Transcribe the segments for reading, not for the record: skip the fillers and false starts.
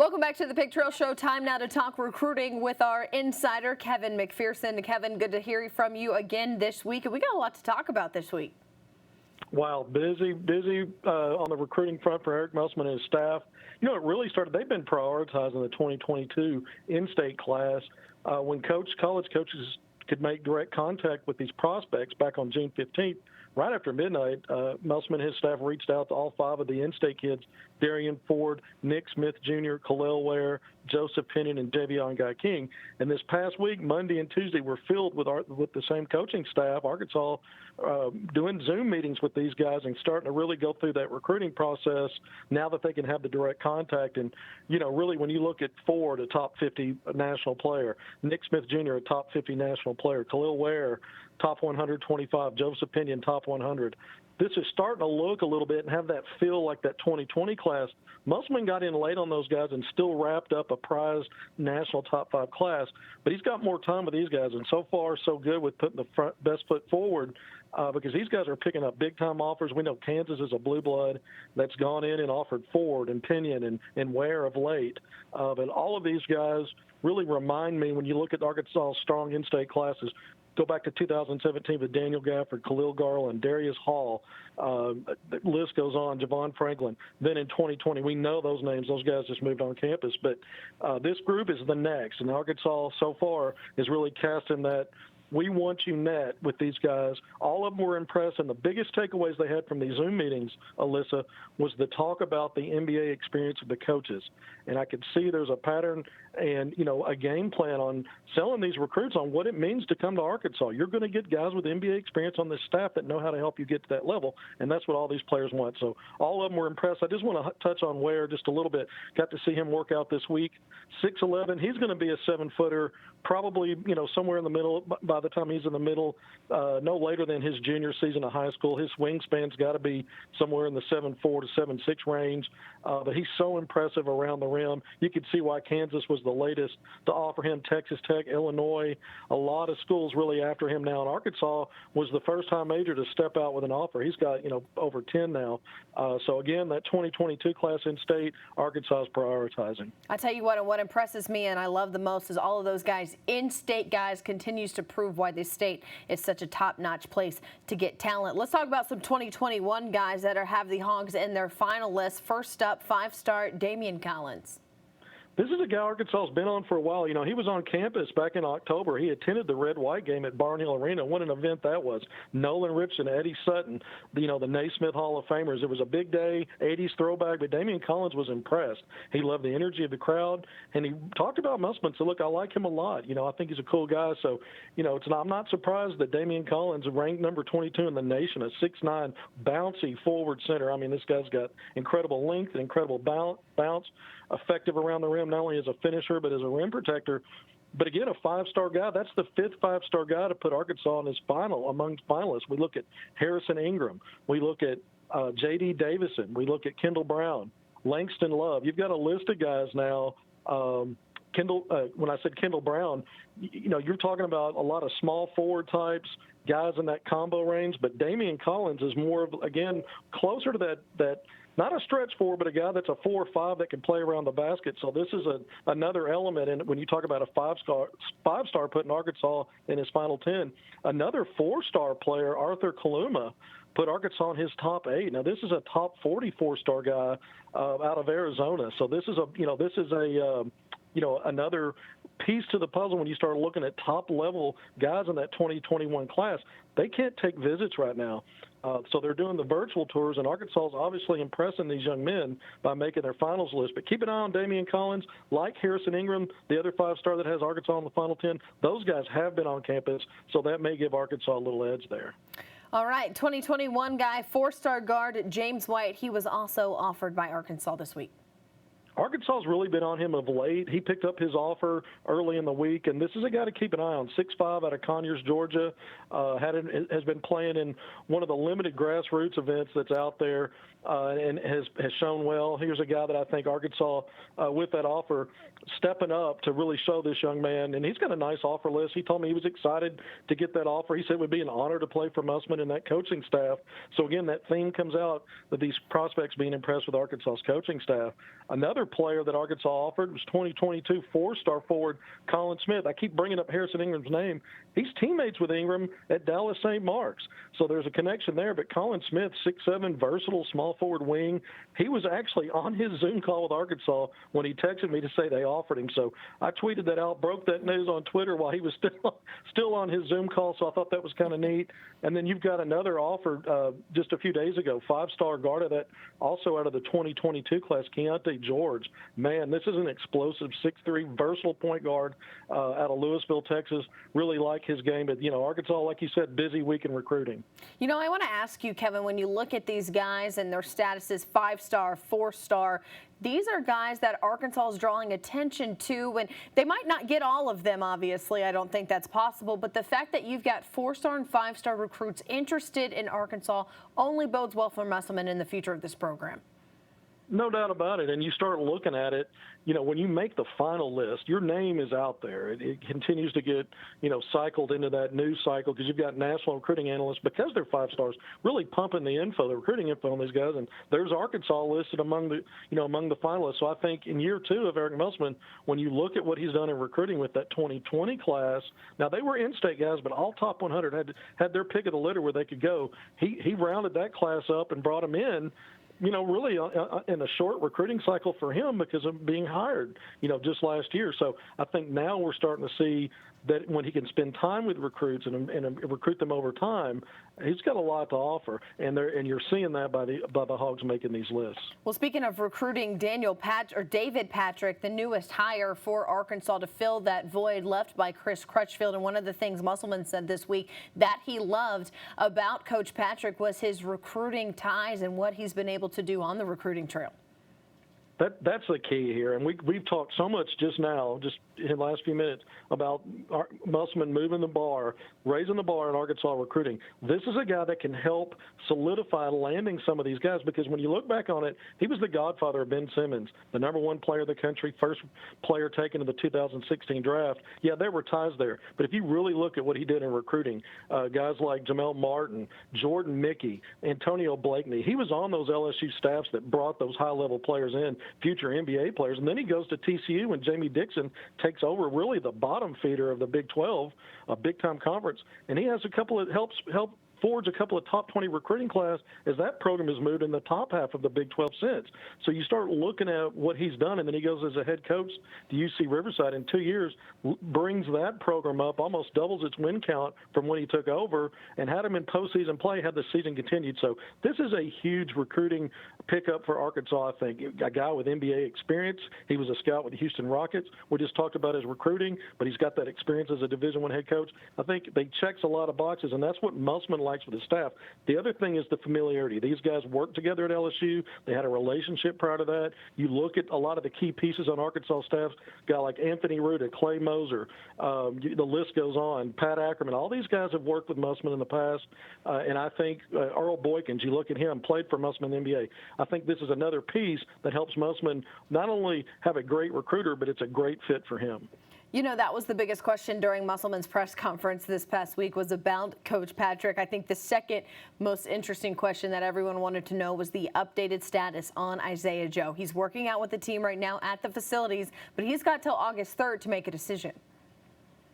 Welcome back to the Pig Trail Show. Time now to talk recruiting with our insider, Kevin McPherson. Kevin, good to hear from you again this week. And we got a lot to talk about this week. Wow, busy on the recruiting front for Eric Musselman and his staff. You know, it really started, they've been prioritizing the 2022 in-state class when college coaches could make direct contact with these prospects back on June 15th. Right after midnight, Musselman and his staff reached out to all 5 of the in-state kids: Darian Ford, Nick Smith Jr., Khalil Ware, Joseph Pinion, and Javion Guy King. And this past week, Monday and Tuesday, were filled with the same coaching staff, Arkansas, doing Zoom meetings with these guys and starting to really go through that recruiting process now that they can have the direct contact. And, you know, really when you look at Ford, a top 50 national player, Nick Smith Jr., a top 50 national player, Khalil Ware, top 125, Joseph Pinion, top 100. This is starting to look a little bit and have that feel like that 2020 class. Musselman got in late on those guys and still wrapped up a prized national top 5 class, but he's got more time with these guys, and so far so good with putting the best foot forward because these guys are picking up big-time offers. We know Kansas is a blue blood that's gone in and offered Ford and Pinion and Ware of late, but all of these guys really remind me, when you look at Arkansas's strong in-state classes, go back to 2017 with Daniel Gafford, Khalil Garland, Darius Hall. The list goes on, Javon Franklin. Then in 2020, we know those names. Those guys just moved on campus. But this group is the next. And Arkansas so far is really casting that we want you net with these guys. All of them were impressed, and the biggest takeaways they had from these Zoom meetings, Alyssa, was the talk about the NBA experience of the coaches. And I could see there's a pattern and, you know, a game plan on selling these recruits on what it means to come to Arkansas. You're going to get guys with NBA experience on this staff that know how to help you get to that level, and that's what all these players want. So all of them were impressed. I just want to touch on Ware just a little bit. Got to see him work out this week. 6'11", he's going to be a 7-footer, probably, you know, somewhere in the middle by the time he's in the middle, no later than his junior season of high school. His wingspan's got to be somewhere in the 7'4" to 7'6" range, but he's so impressive around the rim. You could see why Kansas was the latest to offer him. Texas Tech, Illinois, a lot of schools really after him now. And Arkansas was the first-time major to step out with an offer. He's got, you know, over 10 now. So, again, that 2022 class in state, Arkansas is prioritizing. I tell you what impresses me and I love the most is all of those guys, in-state guys, continues to prove why this state is such a top-notch place to get talent. Let's talk about some 2021 guys that have the Hogs in their final list. First up, 5-star Damian Collins. This is a guy Arkansas has been on for a while. You know, he was on campus back in October. He attended the Red-White game at Barnhill Arena. What an event that was. Nolan Richardson, Eddie Sutton, you know, the Naismith Hall of Famers. It was a big day, 80s throwback, but Damian Collins was impressed. He loved the energy of the crowd, and he talked about Musselman. So, look, I like him a lot. You know, I think he's a cool guy. So, you know, I'm not surprised that Damian Collins ranked number 22 in the nation, a 6'9", bouncy forward center. I mean, this guy's got incredible length and incredible bounce, effective around the rim, not only as a finisher but as a rim protector. But again, a 5-star guy. That's the 5th 5-star guy to put Arkansas in his among finalists. We look at Harrison Ingram. We look at J.D. Davison. We look at Kendall Brown, Langston Love. You've got a list of guys now. When I said Kendall Brown, you know, you're talking about a lot of small forward types, guys in that combo range. But Damian Collins is more of, again, closer to that not a stretch forward, but a guy that's a 4 or 5 that can play around the basket. So this is another element in when you talk about a 5-star putting Arkansas in his final 10. Another 4-star player, Arthur Kaluma, put Arkansas in his top 8. Now this is a top 40 4-star guy out of Arizona. So this is another piece to the puzzle when you start looking at top-level guys in that 2021 class. They can't take visits right now. So they're doing the virtual tours, and Arkansas is obviously impressing these young men by making their finals list. But keep an eye on Damian Collins, like Harrison Ingram, the other 5-star that has Arkansas in the final 10. Those guys have been on campus, so that may give Arkansas a little edge there. All right, 2021 guy, 4-star guard James White. He was also offered by Arkansas this week. Arkansas has really been on him of late. He picked up his offer early in the week, and this is a guy to keep an eye on. 6'5" out of Conyers, Georgia, has been playing in one of the limited grassroots events that's out there. and has shown well. Here's a guy that I think Arkansas, with that offer, stepping up to really show this young man. And he's got a nice offer list. He told me he was excited to get that offer. He said it would be an honor to play for Musman and that coaching staff. So, again, that theme comes out that these prospects being impressed with Arkansas's coaching staff. Another player that Arkansas offered was 2022 four-star forward Colin Smith. I keep bringing up Harrison Ingram's name. He's teammates with Ingram at Dallas St. Mark's. So there's a connection there. But Colin Smith, 6'7", versatile, small forward wing. He was actually on his Zoom call with Arkansas when he texted me to say they offered him. So I tweeted that out, broke that news on Twitter while he was still on his Zoom call. So I thought that was kind of neat. And then you've got another offer just a few days ago, five-star guard that also out of the 2022 class, Keontae George. Man, this is an explosive 6'3", versatile point guard out of Louisville, Texas. Really like his game. But, Arkansas, like you said, busy week in recruiting. I want to ask you, Kevin, when you look at these guys and their statuses, 5-star, 4-star, these are guys that Arkansas is drawing attention to, and they might not get all of them, obviously. I don't think that's possible, but the fact that you've got 4-star and 5-star recruits interested in Arkansas only bodes well for Musselman in the future of this program. No doubt about it. And you start looking at it, when you make the final list, your name is out there. It continues to get, cycled into that news cycle because you've got national recruiting analysts, because they're 5-stars, really pumping the info, the recruiting info on these guys. And there's Arkansas listed among the finalists. So I think in year 2 of Eric Musselman, when you look at what he's done in recruiting with that 2020 class, now they were in-state guys, but all top 100 had their pick of the litter where they could go. He rounded that class up and brought them in, really in a short recruiting cycle for him because of being hired, just last year. So I think now we're starting to see that when he can spend time with recruits and recruit them over time, he's got a lot to offer, and you're seeing that by the Hogs making these lists. Well, speaking of recruiting, David Patrick, the newest hire for Arkansas to fill that void left by Chris Crutchfield, and one of the things Musselman said this week that he loved about Coach Patrick was his recruiting ties and what he's been able to do on the recruiting trail. That's the key here, and we've talked so much just now, just in the last few minutes, about Musselman moving the bar, raising the bar in Arkansas recruiting. This is a guy that can help solidify landing some of these guys, because when you look back on it, he was the godfather of Ben Simmons, the #1 player of the country, first player taken in the 2016 draft. Yeah, there were ties there, but if you really look at what he did in recruiting, guys like Jamel Martin, Jordan Mickey, Antonio Blakeney, he was on those LSU staffs that brought those high-level players in, future NBA players. And then he goes to TCU, and Jamie Dixon takes over really the bottom feeder of the Big 12, a big-time conference. And he has a couple of help forge a couple of top 20 recruiting class as that program has moved in the top half of the Big 12 since. So you start looking at what he's done, and then he goes as a head coach to UC Riverside in 2 years, brings that program up, almost doubles its win count from when he took over, and had him in postseason play had the season continued. So this is a huge recruiting pickup for Arkansas, I think. A guy with NBA experience. He was a scout with the Houston Rockets. We just talked about his recruiting, but he's got that experience as a Division I head coach. I think they checks a lot of boxes, and that's what Musselman likes with his staff. The other thing is the familiarity. These guys worked together at LSU. They had a relationship prior to that. You look at a lot of the key pieces on Arkansas staff, a guy like Anthony Ruta, Clay Moser, the list goes on, Pat Ackerman. All these guys have worked with Musselman in the past, and I think Earl Boykins, you look at him, played for Musselman in the NBA. I think this is another piece that helps Musselman not only have a great recruiter, but it's a great fit for him. That was the biggest question during Musselman's press conference this past week was about Coach Patrick. I think the second most interesting question that everyone wanted to know was the updated status on Isaiah Joe. He's working out with the team right now at the facilities, but he's got till August 3rd to make a decision.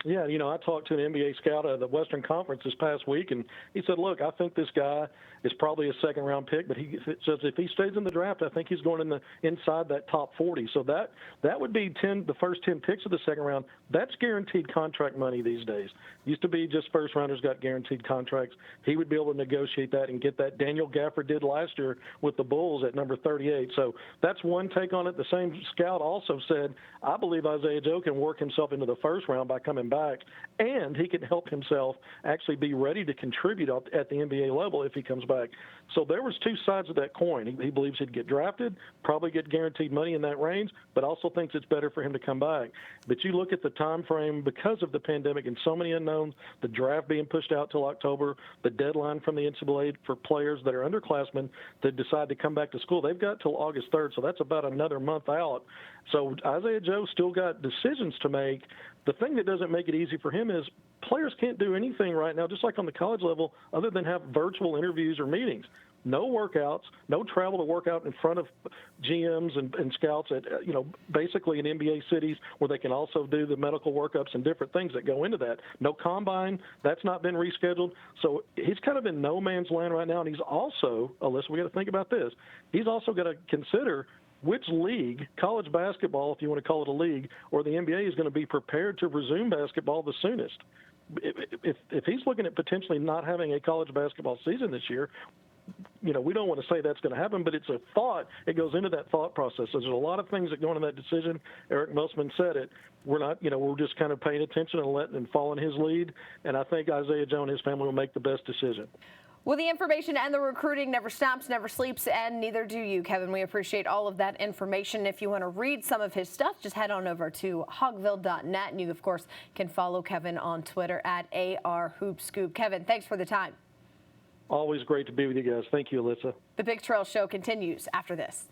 Yeah, I talked to an NBA scout at the Western Conference this past week, and he said, look, I think this guy is probably a second-round pick, but he says if he stays in the draft, I think he's going inside that top 40. So that would be the first 10 picks of the second round. That's guaranteed contract money these days. Used to be just first-rounders got guaranteed contracts. He would be able to negotiate that and get that. Daniel Gafford did last year with the Bulls at number 38. So that's one take on it. The same scout also said, I believe Isaiah Joe can work himself into the first round by coming come back, and he can help himself actually be ready to contribute at the NBA level if he comes back. So there was two sides of that coin. He believes he'd get drafted, probably get guaranteed money in that range, but also thinks it's better for him to come back. But you look at the time frame because of the pandemic and so many unknowns, the draft being pushed out till October, the deadline from the NCAA for players that are underclassmen to decide to come back to school. They've got till August 3rd, so that's about another month out. So Isaiah Joe still got decisions to make. The thing that doesn't make it easy for him is players can't do anything right now, just like on the college level, other than have virtual interviews or meetings. No workouts, no travel to work out in front of GMs and scouts at, basically in NBA cities where they can also do the medical workups and different things that go into that. No combine, that's not been rescheduled. So he's kind of in no man's land right now. And he's also, Alyssa, we got to think about this. He's also got to consider which league, college basketball, if you want to call it a league, or the NBA is going to be prepared to resume basketball the soonest. If he's looking at potentially not having a college basketball season this year, we don't want to say that's going to happen, but it's a thought. It goes into that thought process. So there's a lot of things that go into that decision. Eric Musselman said it. We're not, we're just kind of paying attention and letting him fall in his lead. And I think Isaiah Joe and his family will make the best decision. Well, the information and the recruiting never stops, never sleeps, and neither do you, Kevin. We appreciate all of that information. If you want to read some of his stuff, just head on over to hogville.net. And you, of course, can follow Kevin on Twitter at ARHoopScoop. Kevin, thanks for the time. Always great to be with you guys. Thank you, Alyssa. The Big Trail Show continues after this.